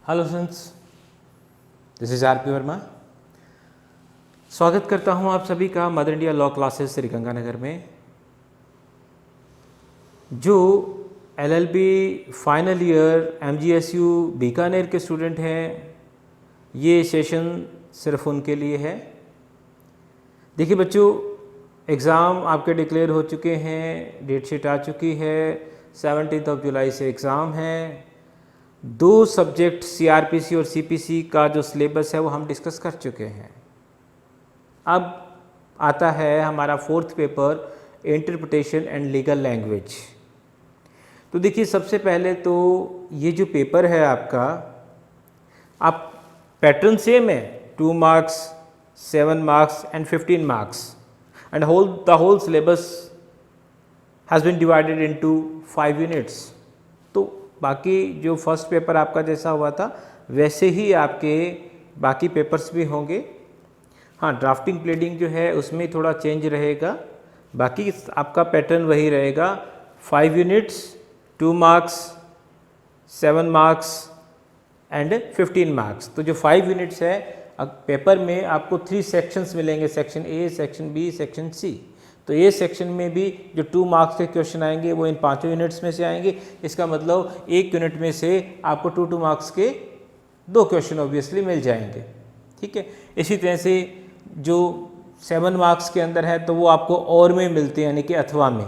Hello friends, this is R P Verma. स्वागत करता हूं आप सभी का mother India law classes Sriganganagar में। जो LLB final year MGSU Bikaner के स्टूडेंट हैं, ये सेशन सिर्फ उनके लिए है। देखिए बच्चों, एग्ज़ाम आपके डिक्लेयर हो चुके हैं, डेट शीट आ चुकी है, 17 जुलाई से एग्ज़ाम है। दो सब्जेक्ट सीआरपीसी और सीपीसी का जो सिलेबस है वो हम डिस्कस कर चुके हैं। अब आता है हमारा fourth paper, interpretation and legal language. तो देखिए, सबसे पहले तो ये जो पेपर है आपका, आप पैटर्न सेम है, 2 marks, 7 marks and 15 marks, and the whole syllabus has been divided into 5 units. तो बाकी जो फर्स्ट पेपर आपका जैसा हुआ था वैसे ही आपके बाकी पेपर्स भी होंगे। हाँ, ड्राफ्टिंग प्लीडिंग जो है उसमें थोड़ा चेंज रहेगा, बाकी आपका पैटर्न वही रहेगा। 5 units, 2 marks, 7 marks and 15 marks. तो जो 5 यूनिट्स है, अब पेपर में आपको 3 सेक्शंस मिलेंगे, section A, section B, section C. तो ये सेक्शन में भी जो 2 मार्क्स के क्वेश्चन आएंगे वो इन 5 यूनिट्स में से आएंगे। इसका मतलब एक यूनिट में से आपको 2 मार्क्स के 2 क्वेश्चन ऑब्वियसली मिल जाएंगे। ठीक है, इसी तरह से जो 7 मार्क्स के अंदर है तो वो आपको और में मिलते हैं, यानी कि अथवा में।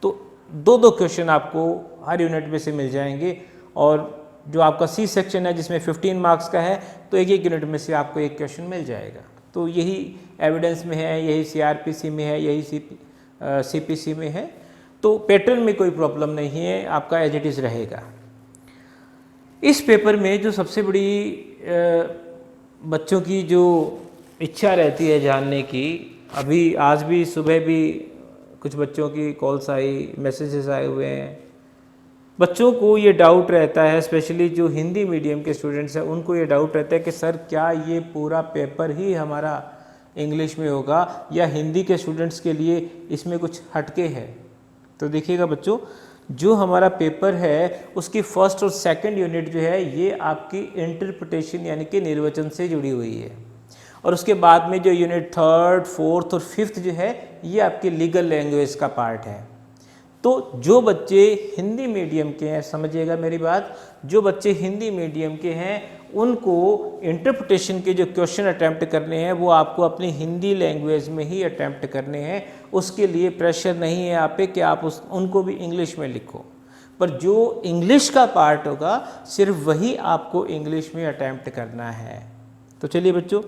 तो 2 क्वेश्चन आपको हर यूनिट में से मिल जाएंगे। और जो आपका सी सेक्शन है जिसमें 15 मार्क्स का है, तो एक यूनिट में से आपको एक क्वेश्चन मिल जाएगा। तो यही एविडेंस में है, यही सीआरपीसी में है, यही सीपीसी में है। तो पैटर्न में कोई प्रॉब्लम नहीं है, आपका एज इट इज़ रहेगा। इस पेपर में जो सबसे बड़ी बच्चों की जो इच्छा रहती है जानने की, अभी आज भी सुबह भी कुछ बच्चों की कॉल्स आई, मैसेजेस आए हुए हैं। बच्चों को ये डाउट रहता है, स्पेशली जो हिंदी मीडियम के स्टूडेंट्स हैं, उनको ये डाउट रहता है कि सर क्या ये पूरा पेपर ही हमारा इंग्लिश में होगा या हिंदी के स्टूडेंट्स के लिए इसमें कुछ हटके है। तो देखिएगा बच्चों, जो हमारा पेपर है उसकी फर्स्ट और सेकंड यूनिट जो है ये आपकी इंटरप्रिटेशन यानी कि निर्वचन से जुड़ी हुई है। और उसके बाद में जो यूनिट 3rd, 4th और 5th जो है ये आपकी लीगल लैंग्वेज का पार्ट है। तो जो बच्चे हिंदी मीडियम के हैं, समझिएगा मेरी बात, जो बच्चे हिंदी मीडियम के हैं उनको इंटरप्रिटेशन के जो क्वेश्चन अटैम्प्ट करने हैं वो आपको अपनी हिंदी लैंग्वेज में ही अटैम्प्ट करने हैं। उसके लिए प्रेशर नहीं है आप पे कि आप उनको भी इंग्लिश में लिखो, पर जो इंग्लिश का पार्ट होगा सिर्फ वही आपको इंग्लिश में अटैम्प्ट करना है। तो चलिए बच्चों,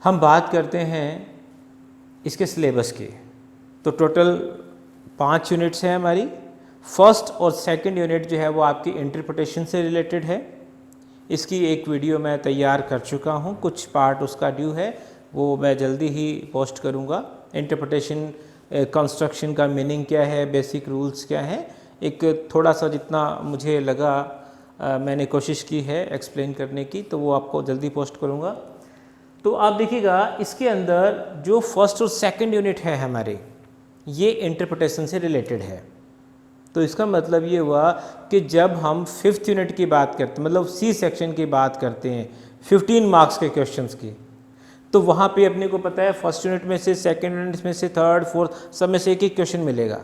हम बात करते हैं इसके सिलेबस की। तो टोटल 5 यूनिट्स हैं हमारी। फर्स्ट और सेकंड यूनिट जो है वो आपकी इंटरप्रिटेशन से रिलेटेड है। इसकी एक वीडियो मैं तैयार कर चुका हूँ, कुछ पार्ट उसका ड्यू है, वो मैं जल्दी ही पोस्ट करूँगा। इंटरप्रिटेशन कंस्ट्रक्शन का मीनिंग क्या है, बेसिक रूल्स क्या हैं, एक थोड़ा सा जितना मुझे लगा मैंने कोशिश की है एक्सप्लेन करने की, तो वो आपको जल्दी पोस्ट करूँगा। तो आप देखिएगा, इसके अंदर जो फर्स्ट और सेकंड यूनिट है हमारे, ये इंटरप्रिटेशन से रिलेटेड है। तो इसका मतलब ये हुआ कि जब हम 5th यूनिट की बात करते हैं, मतलब सी सेक्शन की बात करते हैं 15 मार्क्स के क्वेश्चंस की, तो वहाँ पे अपने को पता है फर्स्ट यूनिट में से, सेकंड यूनिट में से, 3rd, 4th सब में से एक क्वेश्चन मिलेगा।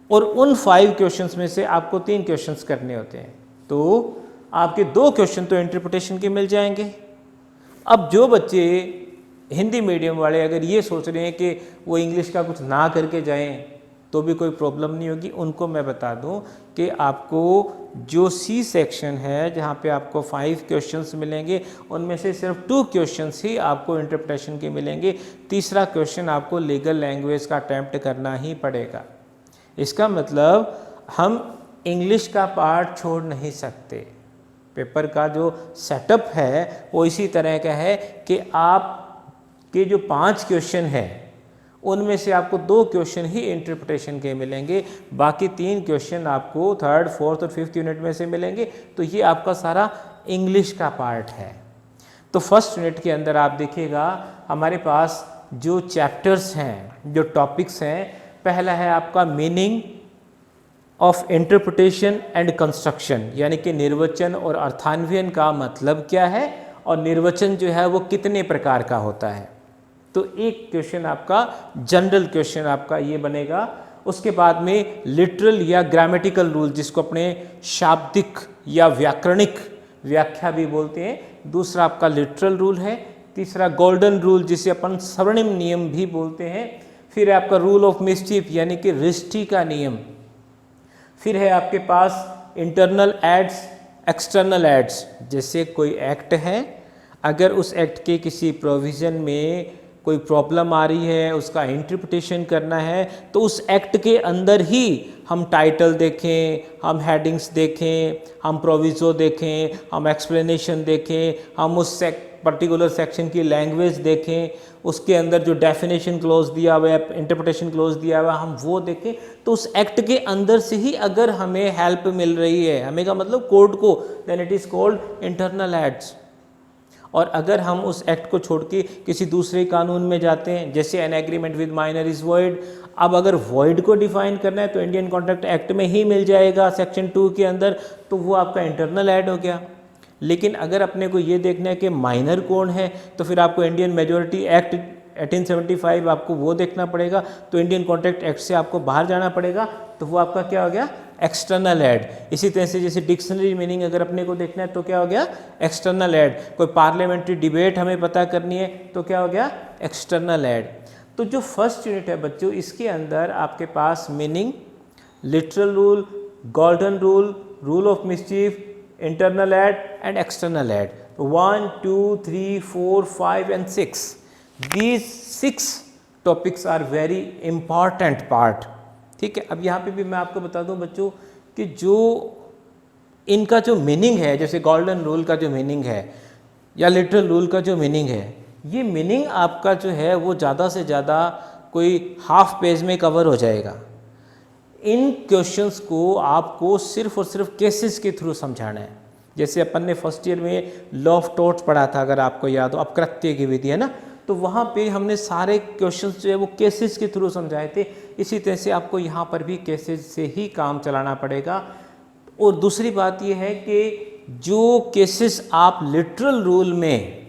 और उन 5 क्वेश्चंस में से आपको 3 क्वेश्चंस करने होते हैं। तो आपके 2 क्वेश्चन तो इंटरप्रिटेशन के मिल जाएंगे। अब जो बच्चे हिंदी मीडियम वाले अगर ये सोच रहे हैं कि वो इंग्लिश का कुछ ना करके जाएं तो भी कोई प्रॉब्लम नहीं होगी, उनको मैं बता दूं कि आपको जो सी सेक्शन है जहाँ पे आपको 5 क्वेश्चंस मिलेंगे, उनमें से सिर्फ 2 क्वेश्चंस ही आपको इंटरप्रिटेशन के मिलेंगे। तीसरा क्वेश्चन आपको लीगल लैंग्वेज का अटैम्प्ट करना ही पड़ेगा। इसका मतलब हम इंग्लिश का पार्ट छोड़ नहीं सकते। पेपर का जो सेटअप है वो इसी तरह का है कि आप के जो 5 क्वेश्चन हैं उनमें से आपको 2 क्वेश्चन ही इंटरप्रिटेशन के मिलेंगे, बाकी 3 क्वेश्चन आपको 3rd, 4th और 5th यूनिट में से मिलेंगे। तो ये आपका सारा इंग्लिश का पार्ट है। तो फर्स्ट यूनिट के अंदर आप देखिएगा हमारे पास जो चैप्टर्स हैं, जो टॉपिक्स हैं, पहला है आपका meaning of interpretation and construction, यानी कि निर्वचन और अर्थान्वयन का मतलब क्या है और निर्वचन जो है वो कितने प्रकार का होता है। तो एक क्वेश्चन आपका जनरल क्वेश्चन आपका ये बनेगा। उसके बाद में लिटरल या ग्रामेटिकल रूल, जिसको अपने शाब्दिक या व्याकरणिक व्याख्या भी बोलते हैं, दूसरा आपका लिटरल रूल है। तीसरा गोल्डन रूल, जिसे अपन स्वर्णिम नियम भी बोलते हैं। फिर है आपका रूल ऑफ मिस्चीफ, यानी कि रिष्टि का नियम। फिर है आपके पास इंटरनल एड्स, एक्सटर्नल एड्स। जैसे कोई एक्ट है, अगर उस एक्ट के किसी प्रोविज़न में कोई प्रॉब्लम आ रही है, उसका इंटरप्रिटेशन करना है, तो उस एक्ट के अंदर ही हम टाइटल देखें, हम हेडिंग्स देखें, हम प्रोविज़ो देखें, हम एक्सप्लेनेशन देखें, हम उस पर्टिकुलर सेक्शन की लैंग्वेज देखें, उसके अंदर जो डेफिनेशन क्लोज दिया हुआ है, इंटरप्रिटेशन क्लोज दिया हुआ है, हम वो देखें। तो उस एक्ट के अंदर से ही अगर हमें हेल्प मिल रही है, हमें का मतलब कोड को, then it is called internal aids. और अगर हम उस एक्ट को छोड़ के किसी दूसरे कानून में जाते हैं, जैसे an agreement with minor is void, अब अगर वॉइड को डिफाइन करना है तो इंडियन कॉन्ट्रैक्ट एक्ट में ही मिल जाएगा सेक्शन 2 के अंदर, तो वो आपका इंटरनल ऐड हो गया। लेकिन अगर अपने को ये देखना है कि माइनर कौन है, तो फिर आपको इंडियन मेजॉरिटी एक्ट 1875 आपको वो देखना पड़ेगा। तो इंडियन कॉन्ट्रैक्ट एक्ट से आपको बाहर जाना पड़ेगा, तो वो आपका क्या हो गया, एक्सटर्नल ऐड। इसी तरह से जैसे डिक्शनरी मीनिंग अगर अपने को देखना है तो क्या हो गया, एक्सटर्नल ऐड। कोई पार्लियामेंट्री डिबेट हमें पता करनी है तो क्या हो गया, एक्सटर्नल ऐड। तो जो फर्स्ट यूनिट है बच्चों, इसके अंदर आपके पास meaning, literal rule, golden rule, rule of mischief, internal aid and external aid. 1 2 3 4 5 and 6, these 6 topics are very important part. ठीक है, अब यहाँ पे भी मैं आपको बता दूं बच्चों कि जो इनका जो मीनिंग है, जैसे गोल्डन रूल का जो मीनिंग है या लिटरल रूल का जो मीनिंग है, ये मीनिंग आपका जो है वो ज़्यादा से ज़्यादा कोई हाफ पेज में कवर हो जाएगा। इन क्वेश्चंस को आपको सिर्फ और सिर्फ केसेस के थ्रू समझाना है। जैसे अपन ने फर्स्ट ईयर में लॉ ऑफ टॉर्ट्स पढ़ा था, अगर आपको याद हो, अपकृत्य की विधि है ना, तो वहाँ पे हमने सारे क्वेश्चंस जो है वो केसेस के थ्रू समझाए थे। इसी तरह से आपको यहाँ पर भी केसेस से ही काम चलाना पड़ेगा। और दूसरी बात ये है कि जो केसेस आप लिटरल रूल में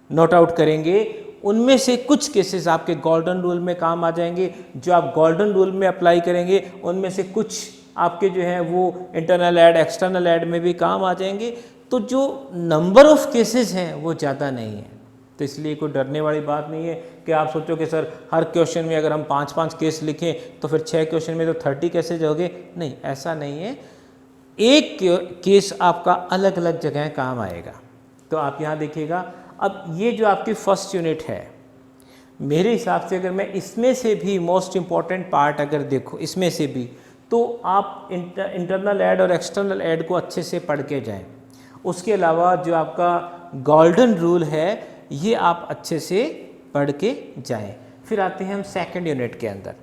नोट आउट करेंगे, उनमें से कुछ केसेस आपके गोल्डन रूल में काम आ जाएंगे। जो आप गोल्डन रूल में अप्लाई करेंगे, उनमें से कुछ आपके जो है वो इंटरनल ऐड, एक्सटर्नल ऐड में भी काम आ जाएंगे। तो जो नंबर ऑफ केसेस हैं वो ज़्यादा नहीं है, तो इसलिए कोई डरने वाली बात नहीं है कि आप सोचो कि सर हर क्वेश्चन में अगर हम 5-5 केस लिखें तो फिर 6 क्वेश्चन में तो 30 केसेज हो गए। नहीं, ऐसा नहीं है। एक केस आपका अलग अलग जगह काम आएगा। तो आप यहाँ देखिएगा, अब ये जो आपकी फर्स्ट यूनिट है, मेरे हिसाब से अगर मैं इसमें से भी मोस्ट इम्पॉर्टेंट पार्ट अगर देखो इसमें से भी, तो आप इंटरनल ऐड और एक्सटर्नल ऐड को अच्छे से पढ़ के जाएं। उसके अलावा जो आपका गोल्डन रूल है, ये आप अच्छे से पढ़ के जाएं। फिर आते हैं हम सेकंड यूनिट के अंदर।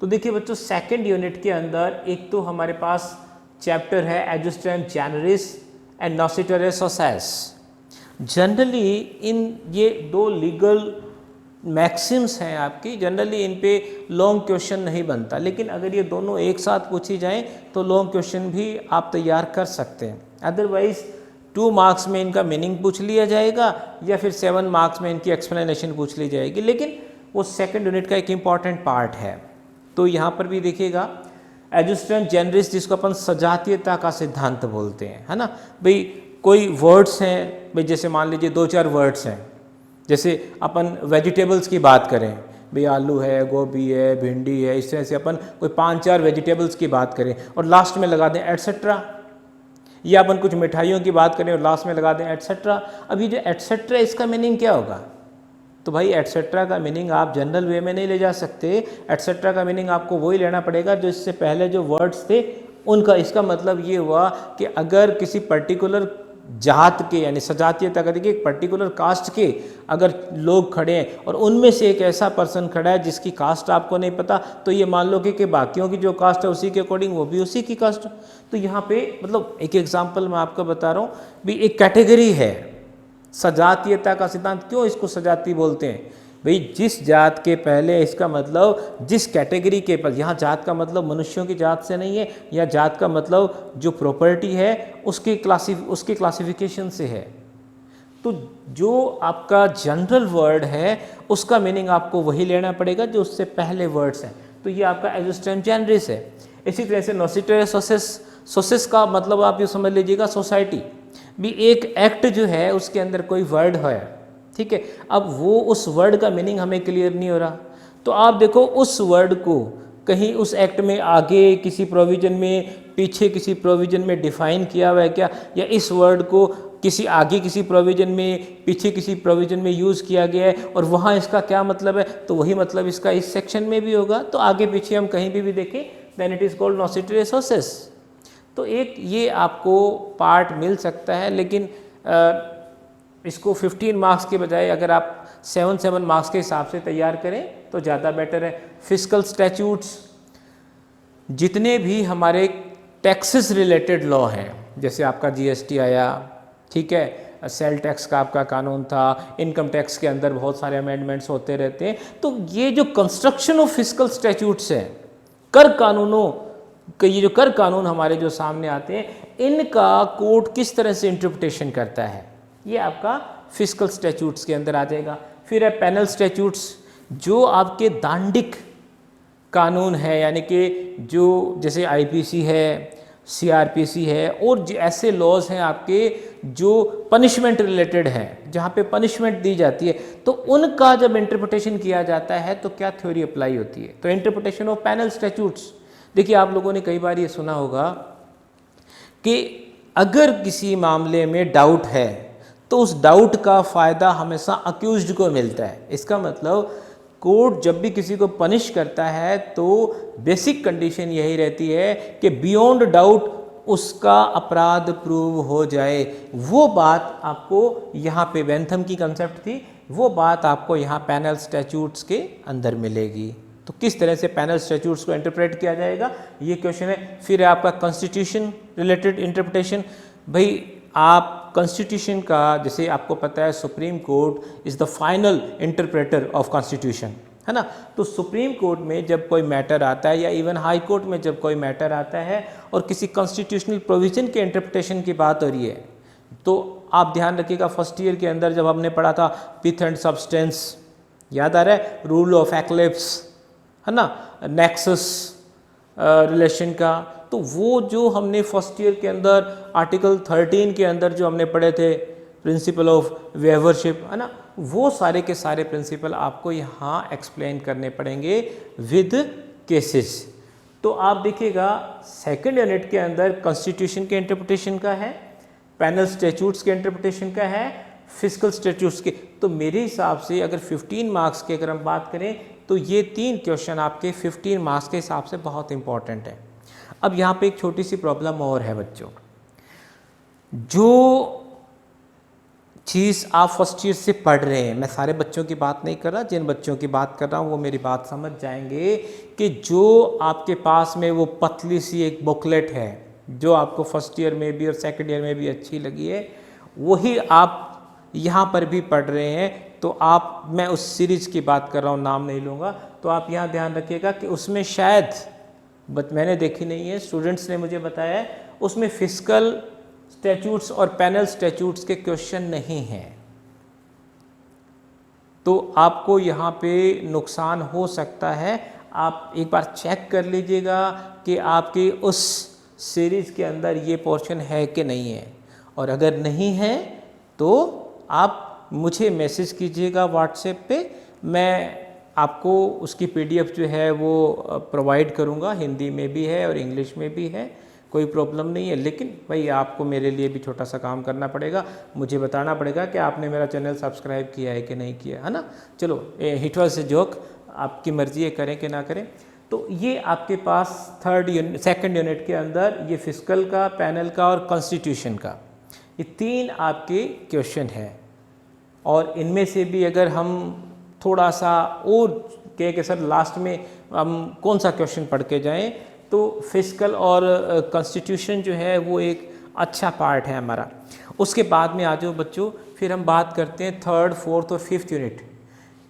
तो देखिए बच्चों, सेकंड यूनिट के अंदर एक तो हमारे पास चैप्टर है एडजुस्टेंट जेनरिस एंड नॉसिटरे सोसेस। जनरली इन ये 2 लीगल मैक्सिम्स हैं आपकी, जनरली इन पे लॉन्ग क्वेश्चन नहीं बनता, लेकिन अगर ये दोनों एक साथ पूछी जाएं तो लॉन्ग क्वेश्चन भी आप तैयार कर सकते हैं। अदरवाइज 2 मार्क्स में इनका मीनिंग पूछ लिया जाएगा या फिर 7 मार्क्स में इनकी एक्सप्लेनेशन पूछ ली जाएगी, लेकिन वो सेकंड यूनिट का एक इम्पॉर्टेंट पार्ट है। तो यहाँ पर भी देखिएगा, एडजुस्टेंट जेनरिस, जिसको अपन सजातीयता का सिद्धांत बोलते हैं, है ना भाई। कोई वर्ड्स हैं भाई, जैसे मान लीजिए 2-4 वर्ड्स हैं, जैसे अपन वेजिटेबल्स की बात करें भाई, आलू है, गोभी है, भिंडी है, इस तरह से अपन कोई 5-4 वेजिटेबल्स की बात करें और लास्ट में लगा दें एटसेट्रा, या अपन कुछ मिठाइयों की बात करें और लास्ट में लगा दें एटसेट्रा। अभी जो एटसेट्रा, इसका मीनिंग क्या होगा? तो भाई एटसेट्रा का मीनिंग आप जनरल वे में नहीं ले जा सकते। एटसेट्रा का मीनिंग आपको वही लेना पड़ेगा जो इससे पहले जो वर्ड्स थे उनका। इसका मतलब ये हुआ कि अगर किसी पर्टिकुलर जात के, यानी सजातीयता का, देखिए एक पर्टिकुलर कास्ट के अगर लोग खड़े हैं और उनमें से एक ऐसा पर्सन खड़ा है जिसकी कास्ट आपको नहीं पता, तो ये मान लो कि बाकियों की जो कास्ट है उसी के अकॉर्डिंग वो भी उसी की कास्ट। तो यहाँ पे मतलब एक एग्जांपल मैं आपको बता रहा हूँ भी, एक कैटेगरी है सजातीयता का सिद्धांत। क्यों इसको सजाती बोलते हैं? भाई जिस जात के पहले, इसका मतलब जिस कैटेगरी के पर, यहाँ जात का मतलब मनुष्यों की जात से नहीं है, या जात का मतलब जो प्रॉपर्टी है उसके क्लासिफिकेशन से है। तो जो आपका जनरल वर्ड है उसका मीनिंग आपको वही लेना पड़ेगा जो उससे पहले वर्ड्स हैं। तो ये आपका एक्जिस्टेंस जनरस है। इसी तरह से नोसिटोरियस सोसिस, सोसिस का मतलब आप ये समझ लीजिएगा सोसाइटी भी एक एक्ट जो है उसके अंदर कोई वर्ड है, ठीक है। अब वो उस वर्ड का मीनिंग हमें क्लियर नहीं हो रहा, तो आप देखो उस वर्ड को कहीं उस एक्ट में आगे किसी प्रोविज़न में, पीछे किसी प्रोविज़न में डिफ़ाइन किया हुआ है क्या, या इस वर्ड को किसी आगे किसी प्रोविज़न में, पीछे किसी प्रोविज़न में यूज़ किया गया है और वहाँ इसका क्या मतलब है, तो वही मतलब इसका इस सेक्शन में भी होगा। तो आगे पीछे हम कहीं भी देखें then it is called noscitur sociis. तो एक ये आपको पार्ट मिल सकता है, लेकिन इसको 15 मार्क्स के बजाय अगर आप 7 मार्क्स के हिसाब से तैयार करें तो ज़्यादा बेटर है। फिस्कल स्टैट्यूट्स, जितने भी हमारे टैक्सेस रिलेटेड लॉ हैं, जैसे आपका जीएसटी आया, ठीक है, सेल टैक्स का आपका कानून था, इनकम टैक्स के अंदर बहुत सारे अमेंडमेंट्स होते रहते हैं। तो ये जो कंस्ट्रक्शन ऑफ फिस्कल स्टैट्यूट्स हैं, कर कानूनों के, ये जो कर कानून हमारे जो सामने आते हैं, इनका कोर्ट किस तरह से इंटरप्रिटेशन करता है, ये आपका फिस्कल स्टैट्यूट्स के अंदर आ जाएगा। फिर है पेनल स्टैट्यूट्स, जो आपके दांडिक कानून है, यानी कि जो जैसे आईपीसी है, सीआरपीसी है, और ऐसे लॉज हैं आपके जो पनिशमेंट रिलेटेड हैं, जहाँ पे पनिशमेंट दी जाती है, तो उनका जब इंटरप्रिटेशन किया जाता है तो क्या थ्योरी अप्लाई होती है। तो इंटरप्रिटेशन ऑफ पेनल स्टैट्यूट्स, देखिए आप लोगों ने कई बार ये सुना होगा कि अगर किसी मामले में डाउट है तो उस डाउट का फ़ायदा हमेशा अक्यूज्ड को मिलता है। इसका मतलब कोर्ट जब भी किसी को पनिश करता है तो बेसिक कंडीशन यही रहती है कि बियॉन्ड डाउट उसका अपराध प्रूव हो जाए। वो बात आपको यहाँ पे बेंथम की कंसेप्ट थी, वो बात आपको यहाँ पेनल स्टैट्यूट्स के अंदर मिलेगी। तो किस तरह से पेनल स्टैट्यूट्स को इंटरप्रेट किया जाएगा, ये क्वेश्चन है। फिर है आपका कॉन्स्टिट्यूशन रिलेटेड इंटरप्रिटेशन। भाई आप कॉन्स्टिट्यूशन का, जैसे आपको पता है supreme court is the final interpreter of constitution, है ना। तो सुप्रीम कोर्ट में जब कोई मैटर आता है, या इवन हाई कोर्ट में जब कोई मैटर आता है और किसी कॉन्स्टिट्यूशनल प्रोविजन के इंटरप्रिटेशन की बात हो रही है, तो आप ध्यान रखिएगा फर्स्ट ईयर के अंदर जब हमने पढ़ा था पिथ एंड सब्सटेंस, याद आ रहा है, रूल ऑफ एक्लिप्स, है ना, नेक्सस रिलेशन का, तो वो जो हमने फर्स्ट ईयर के अंदर आर्टिकल 13 के अंदर जो हमने पढ़े थे, प्रिंसिपल ऑफ वेवरशिप, है ना, वो सारे के सारे प्रिंसिपल आपको यहाँ एक्सप्लेन करने पड़ेंगे विद केसेस। तो आप देखिएगा सेकंड यूनिट के अंदर कॉन्स्टिट्यूशन के इंटरप्रिटेशन का है, पेनल स्टैट्यूट्स के इंटरप्रिटेशन का है, फिस्कल स्टैट्यूट्स के। तो मेरे हिसाब से अगर 15 मार्क्स की अगर हम बात करें तो ये 3 क्वेश्चन आपके 15 मार्क्स के हिसाब से बहुत इंपॉर्टेंट है। अब यहाँ पे एक छोटी सी प्रॉब्लम और है बच्चों, जो चीज़ आप फर्स्ट ईयर से पढ़ रहे हैं, मैं सारे बच्चों की बात नहीं कर रहा, जिन बच्चों की बात कर रहा हूँ वो मेरी बात समझ जाएंगे कि जो आपके पास में वो पतली सी एक बुकलेट है जो आपको फर्स्ट ईयर में भी और सेकंड ईयर में भी अच्छी लगी है, वही आप यहाँ पर भी पढ़ रहे हैं। तो आप, मैं उस सीरीज़ की बात कर रहा हूँ, नाम नहीं लूँगा, तो आप यहाँ ध्यान रखिएगा कि उसमें शायद, बट मैंने देखी नहीं है, स्टूडेंट्स ने मुझे बताया है, उसमें फिस्कल स्टैट्यूट्स और पेनल स्टैट्यूट्स के क्वेश्चन नहीं हैं। तो आपको यहाँ पे नुकसान हो सकता है। आप एक बार चेक कर लीजिएगा कि आपके उस सीरीज़ के अंदर ये पोर्शन है कि नहीं है, और अगर नहीं है तो आप मुझे मैसेज कीजिएगा व्हाट्सएप पे, मैं आपको उसकी पीडीएफ जो है वो प्रोवाइड करूँगा, हिंदी में भी है और इंग्लिश में भी है, कोई प्रॉब्लम नहीं है। लेकिन भाई आपको मेरे लिए भी छोटा सा काम करना पड़ेगा, मुझे बताना पड़ेगा कि आपने मेरा चैनल सब्सक्राइब किया है कि नहीं किया, है ना। चलो हिट वाज ए जोक, आपकी मर्जी है करें कि ना करें। तो ये आपके पास सेकंड यूनिट के अंदर ये फिस्कल का, पैनल का और कॉन्स्टिट्यूशन का, ये 3 आपके क्वेश्चन हैं। और इनमें से भी अगर हम थोड़ा सा और कहें कि सर लास्ट में हम कौन सा क्वेश्चन पढ़ के जाएं, तो फिस्कल और कॉन्स्टिट्यूशन जो है वो एक अच्छा पार्ट है हमारा। उसके बाद में आ जाओ बच्चों, फिर हम बात करते हैं 3rd, 4th और 5th यूनिट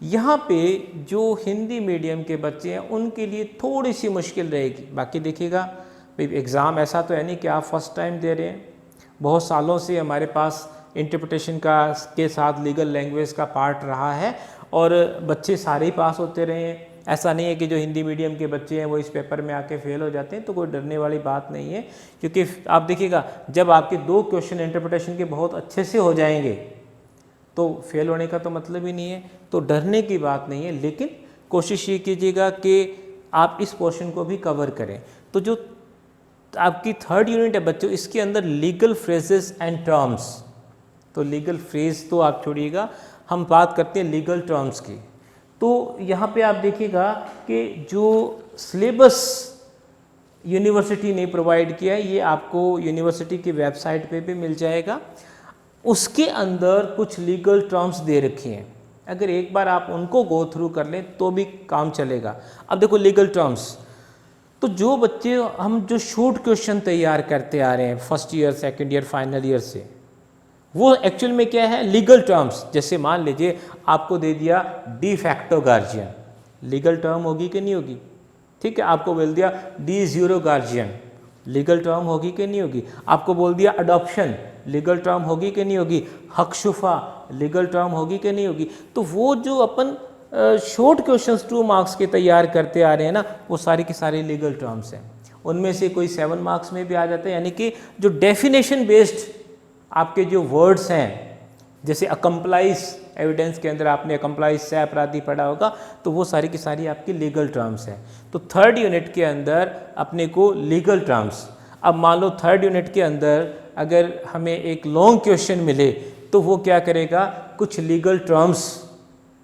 यहाँ पे जो हिंदी मीडियम के बच्चे हैं उनके लिए थोड़ी सी मुश्किल रहेगी। बाकी देखिएगा भाई एग्ज़ाम ऐसा तो है नहीं कि आप फर्स्ट टाइम दे रहे हैं, बहुत सालों से हमारे पास इंटरप्रिटेशन का के साथ लीगल लैंग्वेज का पार्ट रहा है और बच्चे सारे ही पास होते रहे हैं। ऐसा नहीं है कि जो हिंदी मीडियम के बच्चे हैं वो इस पेपर में आके फेल हो जाते हैं, तो कोई डरने वाली बात नहीं है। क्योंकि आप देखिएगा जब आपके 2 क्वेश्चन इंटरप्रिटेशन के बहुत अच्छे से हो जाएंगे तो फेल होने का तो मतलब ही नहीं है, तो डरने की बात नहीं है। लेकिन कोशिश ये कीजिएगा कि आप इस पोर्शन को भी कवर करें। तो जो आपकी 3rd यूनिट है बच्चों, इसके अंदर लीगल फ्रेजेस एंड टर्म्स, तो लीगल फ्रेज तो आप छोड़िएगा, हम बात करते हैं लीगल टर्म्स की। तो यहाँ पे आप देखिएगा कि जो सिलेबस यूनिवर्सिटी ने प्रोवाइड किया है ये आपको यूनिवर्सिटी की वेबसाइट पे भी मिल जाएगा। उसके अंदर कुछ लीगल टर्म्स दे रखे हैं, अगर एक बार आप उनको गो थ्रू कर लें तो भी काम चलेगा। अब देखो लीगल टर्म्स, तो जो बच्चे हम जो शॉर्ट क्वेश्चन तैयार करते आ रहे हैं 1st year 2nd year final year से, वो एक्चुअल में क्या है लीगल टर्म्स। जैसे मान लीजिए आपको दे दिया de facto guardian, legal term होगी कि नहीं होगी? ठीक है, आपको बोल दिया D zero guardian, legal term होगी कि नहीं होगी? आपको बोल दिया अडॉप्शन, लीगल टर्म होगी कि नहीं होगी? हकशुफा, लीगल टर्म होगी कि नहीं होगी? तो वो जो अपन शॉर्ट क्वेश्चंस 2 मार्क्स के तैयार करते आ रहे हैं ना, वो सारे के सारे लीगल टर्म्स हैं। उनमें से कोई 7 मार्क्स में भी आ जाता है, यानी कि जो डेफिनेशन बेस्ड आपके जो वर्ड्स हैं, जैसे अकम्प्लाइज एविडेंस के अंदर आपने अकम्प्लाइज से अपराधी पढ़ा होगा, तो वो सारी की सारी आपकी लीगल टर्म्स हैं। तो 3rd यूनिट के अंदर अपने को लीगल टर्म्स, अब मान लो 3rd यूनिट के अंदर अगर हमें एक लॉन्ग क्वेश्चन मिले तो वो क्या करेगा, कुछ लीगल टर्म्स,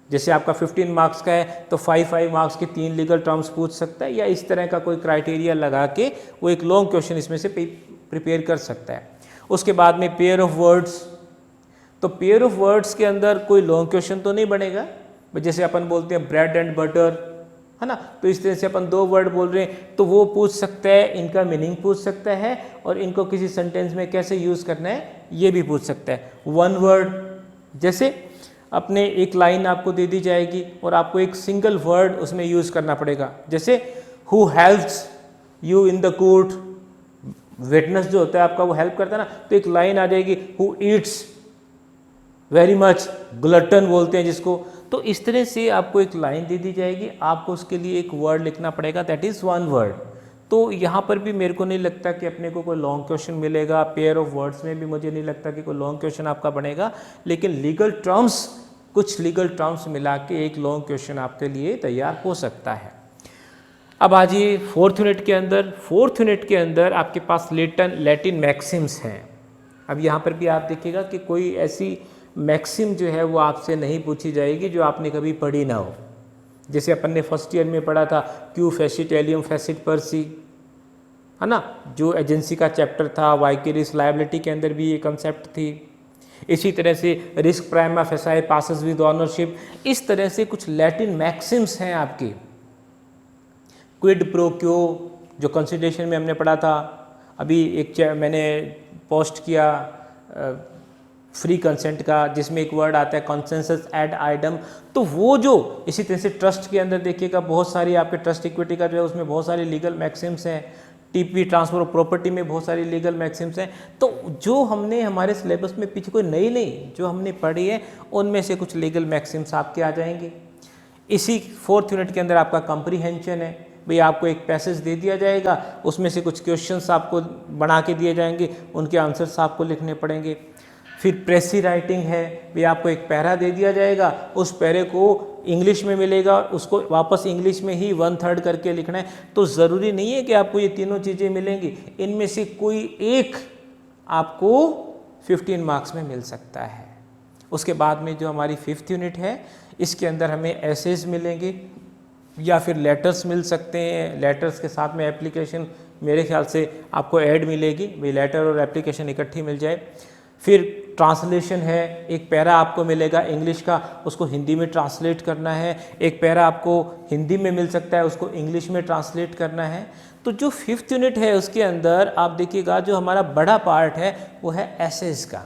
जैसे आपका 15 मार्क्स का है तो 5 मार्क्स के 3 लीगल टर्म्स पूछ सकता है, या इस तरह का कोई क्राइटेरिया लगा के वो एक लॉन्ग क्वेश्चन इसमें से प्रिपेयर कर सकता है। उसके बाद में पेयर ऑफ वर्ड्स, तो पेयर ऑफ वर्ड्स के अंदर कोई लॉन्ग क्वेश्चन तो नहीं बनेगा, जैसे अपन बोलते हैं ब्रेड एंड बटर, है ना, तो इस तरह से अपन 2 वर्ड बोल रहे हैं तो वो पूछ सकता है, इनका मीनिंग पूछ सकता है और इनको किसी सेंटेंस में कैसे यूज़ करना है ये भी पूछ सकता है। 1 वर्ड, जैसे अपने एक लाइन आपको दे दी जाएगी और आपको एक सिंगल वर्ड उसमें यूज़ करना पड़ेगा, जैसे who helps you in the court, witness जो होता है आपका वो हेल्प करता है ना, तो एक लाइन आ जाएगी who Yeats very much, glutton बोलते हैं जिसको। तो इस तरह से आपको एक लाइन दे दी जाएगी, आपको उसके लिए एक वर्ड लिखना पड़ेगा, दैट इज़ 1 वर्ड। तो यहाँ पर भी मेरे को नहीं लगता कि अपने को कोई लॉन्ग क्वेश्चन मिलेगा, पेयर ऑफ वर्ड्स में भी मुझे नहीं लगता कि कोई लॉन्ग क्वेश्चन आपका बनेगा, लेकिन लीगल टर्म्स, कुछ लीगल टर्म्स मिला के एक लॉन्ग क्वेश्चन आपके लिए तैयार हो सकता है। अब आ जाइए 4th यूनिट के अंदर। 4th यूनिट के अंदर आपके पास लैटिन मैक्सिम्स हैं। अब यहाँ पर भी आप देखिएगा कि कोई ऐसी मैक्सिम जो है वो आपसे नहीं पूछी जाएगी जो आपने कभी पढ़ी ना हो। जैसे अपन ने 1st ईयर में पढ़ा था क्यू फेसिट एलियम फेसिट पर्सी, है ना, जो एजेंसी का चैप्टर था, वाइकेरियस लायबिलिटी के अंदर भी ये कंसेप्ट थी। इसी तरह से risk prima facie passes with ownership, इस तरह से कुछ लैटिन मैक्सिम्स हैं आपकी। क्विड प्रो क्यो जो कंसिडरेशन में हमने पढ़ा था, अभी एक मैंने पोस्ट किया फ्री कंसेंट का, जिसमें एक वर्ड आता है कॉन्सेंसस एड आइडम, तो वो जो इसी तरह से ट्रस्ट के अंदर देखिएगा बहुत सारी आपके ट्रस्ट इक्विटी का जो है उसमें बहुत सारे लीगल मैक्सिम्स हैं, टीपी ट्रांसफर ऑफ प्रॉपर्टी में बहुत सारी लीगल मैक्सिम्स हैं। तो जो हमने हमारे सिलेबस में पीछे कोई नई नहीं जो हमने पढ़ी है उनमें से कुछ लीगल मैक्सिम्स आपके आ जाएंगे। इसी 4th यूनिट के अंदर आपका कंप्रीहेंशन है, भाई आपको एक पैसेज दे दिया जाएगा, उसमें से कुछ क्वेश्चंस आपको बना के दिए जाएंगे, उनके आंसर्स आपको लिखने पड़ेंगे। फिर प्रेसी राइटिंग है, भाई आपको एक पैरा दे दिया जाएगा, उस पैरे को इंग्लिश में मिलेगा, उसको वापस इंग्लिश में ही 1/3 करके लिखना है। तो ज़रूरी नहीं है कि आपको ये तीनों चीज़ें मिलेंगी, इनमें से कोई एक आपको 15 मार्क्स में मिल सकता है। उसके बाद में जो हमारी 5th यूनिट है, इसके अंदर हमें एसेज मिलेंगे या फिर लेटर्स मिल सकते हैं। लेटर्स के साथ में एप्लीकेशन मेरे ख्याल से आपको ऐड मिलेगी, भाई लेटर और एप्लीकेशन इकट्ठी मिल जाए। फिर ट्रांसलेशन है, एक पैरा आपको मिलेगा इंग्लिश का, उसको हिंदी में ट्रांसलेट करना है। एक पैरा आपको हिंदी में मिल सकता है, उसको इंग्लिश में ट्रांसलेट करना है। तो जो 5th यूनिट है उसके अंदर आप देखिएगा जो हमारा बड़ा पार्ट है वो है एसेज का।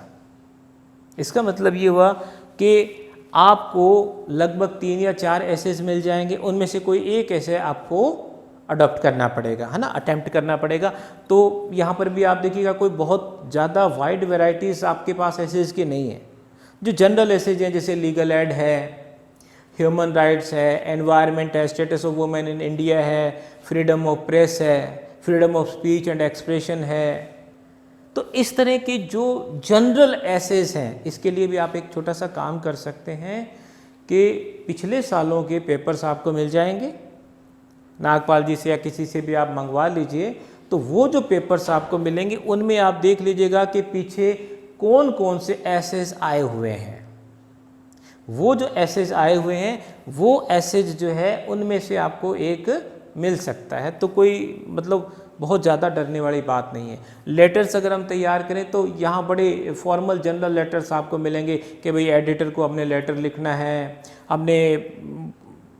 इसका मतलब ये हुआ कि आपको लगभग 3 या 4 एसेज मिल जाएंगे, उनमें से कोई एक ऐसे आपको अडॉप्ट करना पड़ेगा, है ना, अटेम्प्ट करना पड़ेगा। तो यहाँ पर भी आप देखिएगा कोई बहुत ज़्यादा वाइड वैरायटीज़ आपके पास एसेज की नहीं है। जो जनरल एसेज हैं जैसे लीगल एड है, ह्यूमन राइट्स है, एनवायरनमेंट है, status of women in India है, फ्रीडम ऑफ प्रेस है, freedom of speech and expression है। तो इस तरह के जो जनरल एसेज हैं, इसके लिए भी आप एक छोटा सा काम कर सकते हैं कि पिछले सालों के पेपर्स आपको मिल जाएंगे, नागपाल जी से या किसी से भी आप मंगवा लीजिए। तो वो जो पेपर्स आपको मिलेंगे उनमें आप देख लीजिएगा कि पीछे कौन कौन से एसेज आए हुए हैं। वो जो एसेज आए हुए हैं वो एसेज जो है उनमें से आपको एक मिल सकता है। तो कोई मतलब बहुत ज़्यादा डरने वाली बात नहीं है। लेटर्स अगर हम तैयार करें तो यहाँ बड़े फॉर्मल जनरल लेटर्स आपको मिलेंगे कि भाई एडिटर को हमने लेटर लिखना है, हमने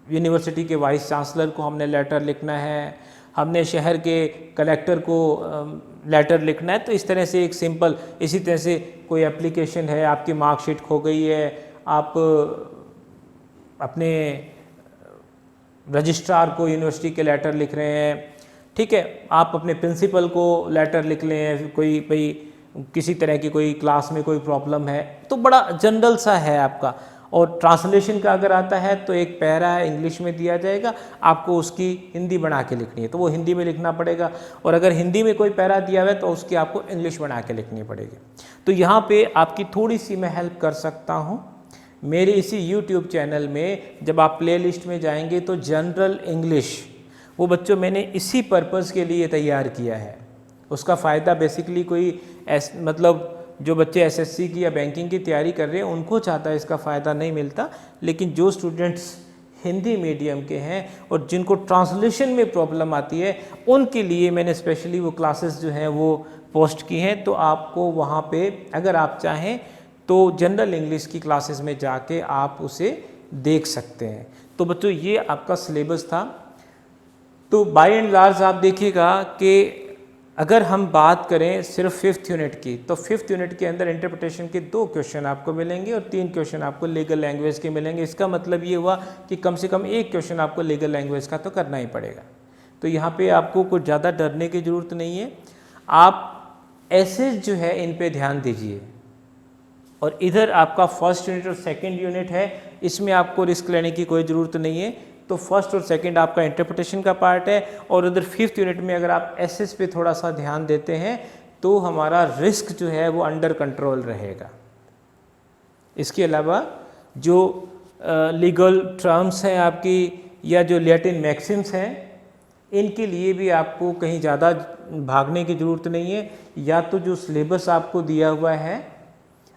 यूनिवर्सिटी के वाइस चांसलर को हमने लेटर लिखना है, हमने शहर के कलेक्टर को लेटर लिखना है। तो इस तरह से एक सिंपल, इसी तरह से कोई एप्लीकेशन है, आपकी मार्कशीट खो गई है, आप अपने रजिस्ट्रार को यूनिवर्सिटी के लेटर लिख रहे हैं, ठीक है, आप अपने प्रिंसिपल को लेटर लिख लें, कोई भाई किसी तरह की कोई क्लास में कोई प्रॉब्लम है, तो बड़ा जनरल सा है आपका। और ट्रांसलेशन का अगर आता है तो एक पैरा है इंग्लिश में दिया जाएगा, आपको उसकी हिंदी बना के लिखनी है तो वो हिंदी में लिखना पड़ेगा, और अगर हिंदी में कोई पैरा दिया हुआ है तो उसकी आपको इंग्लिश बना के लिखनी पड़ेगी। तो यहाँ पे आपकी थोड़ी सी मैं हेल्प कर सकता हूँ। मेरे इसी YouTube चैनल में जब आप प्लेलिस्ट में जाएंगे तो जनरल इंग्लिश, वो बच्चों मैंने इसी पर्पज़ के लिए तैयार किया है। उसका फ़ायदा बेसिकली कोई मतलब जो बच्चे SSC की या बैंकिंग की तैयारी कर रहे हैं उनको चाहता है, इसका फ़ायदा नहीं मिलता। लेकिन जो स्टूडेंट्स हिंदी मीडियम के हैं और जिनको ट्रांसलेशन में प्रॉब्लम आती है उनके लिए मैंने स्पेशली वो क्लासेस जो हैं वो पोस्ट की हैं। तो आपको वहाँ पे अगर आप चाहें तो जनरल इंग्लिश की क्लासेस में जाके आप उसे देख सकते हैं। तो बच्चों ये आपका सिलेबस था। तो बाय एंड लार्ज आप देखिएगा कि अगर हम बात करें सिर्फ 5th यूनिट की, तो 5th यूनिट के अंदर इंटरप्रिटेशन के 2 क्वेश्चन आपको मिलेंगे और 3 क्वेश्चन आपको लीगल लैंग्वेज के मिलेंगे। इसका मतलब ये हुआ कि कम से कम 1 क्वेश्चन आपको लीगल लैंग्वेज का तो करना ही पड़ेगा। तो यहाँ पे आपको कुछ ज़्यादा डरने की ज़रूरत नहीं है। आप एसेज जो है इन पे ध्यान दीजिए, और इधर आपका 1st यूनिट और 2nd यूनिट है, इसमें आपको रिस्क लेने की कोई ज़रूरत नहीं है। तो 1st और 2nd आपका इंटरप्रिटेशन का पार्ट है, और उधर 5th यूनिट में अगर आप एसेज पे थोड़ा सा ध्यान देते हैं तो हमारा रिस्क जो है वो अंडर कंट्रोल रहेगा। इसके अलावा जो लीगल टर्म्स हैं आपकी या जो लैटिन मैक्सिम्स हैं, इनके लिए भी आपको कहीं ज़्यादा भागने की ज़रूरत नहीं है। या तो जो सिलेबस आपको दिया हुआ है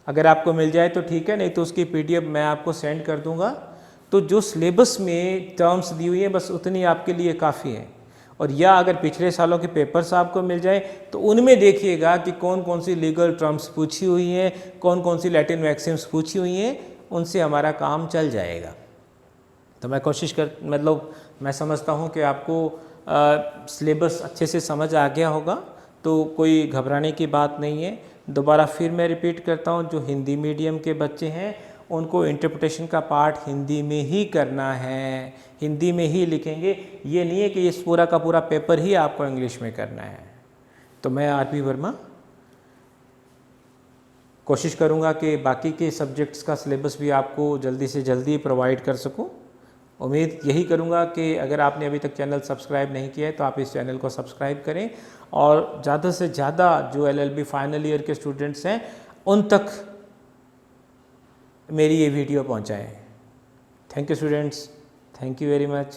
अगर आपको मिल जाए तो ठीक है, नहीं तो उसकी PDF मैं आपको सेंड कर दूंगा। तो जो सिलेबस में टर्म्स दी हुई हैं बस उतनी आपके लिए काफ़ी है। और या अगर पिछले सालों के पेपर्स आपको मिल जाए तो उनमें देखिएगा कि कौन कौन सी लीगल टर्म्स पूछी हुई हैं, कौन कौन सी लैटिन मैक्सिम्स पूछी हुई हैं, उनसे हमारा काम चल जाएगा। तो मैं मैं समझता हूँ कि आपको सिलेबस अच्छे से समझ आ गया होगा, तो कोई घबराने की बात नहीं है। दोबारा फिर मैं रिपीट करता हूँ, जो हिंदी मीडियम के बच्चे हैं उनको इंटरप्रिटेशन का पार्ट हिंदी में ही करना है, हिंदी में ही लिखेंगे। ये नहीं है कि इस पूरा का पूरा पेपर ही आपको इंग्लिश में करना है। तो मैं RP वर्मा कोशिश करूँगा कि बाकी के सब्जेक्ट्स का सिलेबस भी आपको जल्दी से जल्दी प्रोवाइड कर सकूँ। उम्मीद यही करूँगा कि अगर आपने अभी तक चैनल सब्सक्राइब नहीं किया है तो आप इस चैनल को सब्सक्राइब करें, और ज़्यादा से ज़्यादा जो LLB फाइनल ईयर के स्टूडेंट्स हैं उन तक मेरी ये वीडियो पहुंचाएं। Thank you students, thank you very much.